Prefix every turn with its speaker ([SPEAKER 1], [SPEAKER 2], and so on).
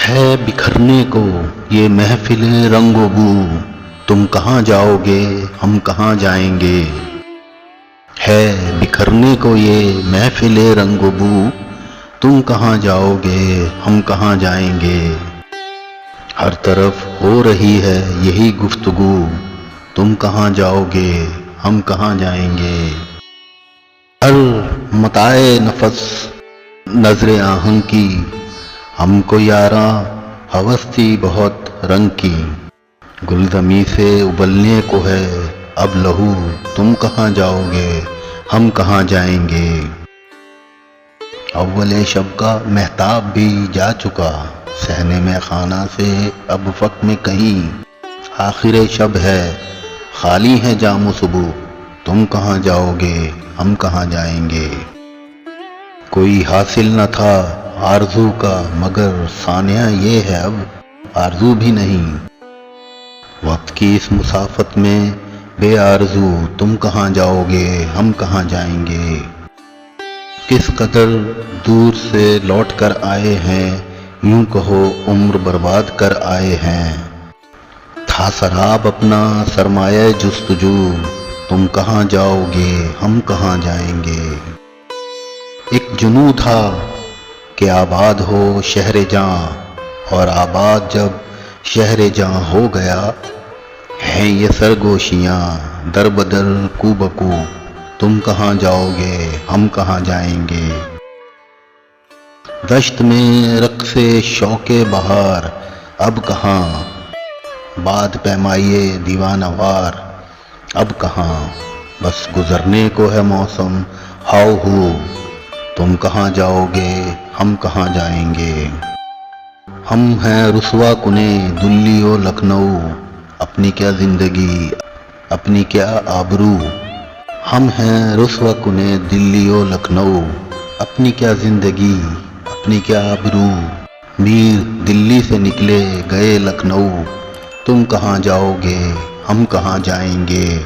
[SPEAKER 1] ہے بکھرنے کو یہ محفل رنگ و بو، تم کہاں جاؤ گے ہم کہاں جائیں گے۔ ہے بکھرنے کو یہ محفل رنگ و بو، تم کہاں جاؤ گے ہم کہاں جائیں گے۔ ہر طرف ہو رہی ہے یہی گفتگو، تم کہاں جاؤ گے ہم کہاں جائیں گے۔ ہر متاع نفس نظر آہن کی، ہم کو یاراں ہوس تھی بہت رنگ کی۔ گلزمی سے ابلنے کو ہے اب لہو، تم کہاں جاؤ گے ہم کہاں جائیں گے۔ اول شب کا مہتاب بھی جا چکا، صحن میں خانہ سے اب افق میں کہیں۔ آخر شب ہے خالی ہے جام و صبو، تم کہاں جاؤ گے ہم کہاں جائیں گے۔ کوئی حاصل نہ تھا آرزو کا مگر سانحہ یہ ہے اب آرزو بھی نہیں۔ وقت کی اس مسافت میں بے آرزو، تم کہاں جاؤ گے ہم کہاں جائیں گے۔ کس قدر دور سے لوٹ کر آئے ہیں، یوں کہو عمر برباد کر آئے ہیں۔ تھا سراب اپنا سرمایہ جستجو، تم کہاں جاؤ گے ہم کہاں جائیں گے۔ ایک جنوں تھا کہ آباد ہو شہر جاں، اور آباد جب شہر جاں ہو گیا۔ ہیں یہ سرگوشیاں در بدر کو بکو، تم کہاں جاؤ گے ہم کہاں جائیں گے۔ دشت میں رقص شوق بہار اب کہاں، باد پیمائیے دیوانہ وار اب کہاں۔ بس گزرنے کو ہے موسم ہاؤ ہو، تم کہاں جاؤ گے ہم کہاں جائیں گے۔ ہم ہیں رسوا کنے دلی و لکھنؤ، اپنی کیا زندگی اپنی کیا آبرو۔ ہم ہیں رسوا کنے دلی و لکھنؤ، اپنی کیا زندگی اپنی کیا آبرو۔ میر دلی سے نکلے گئے لکھنؤ، تم کہاں جاؤ گے ہم کہاں جائیں گے۔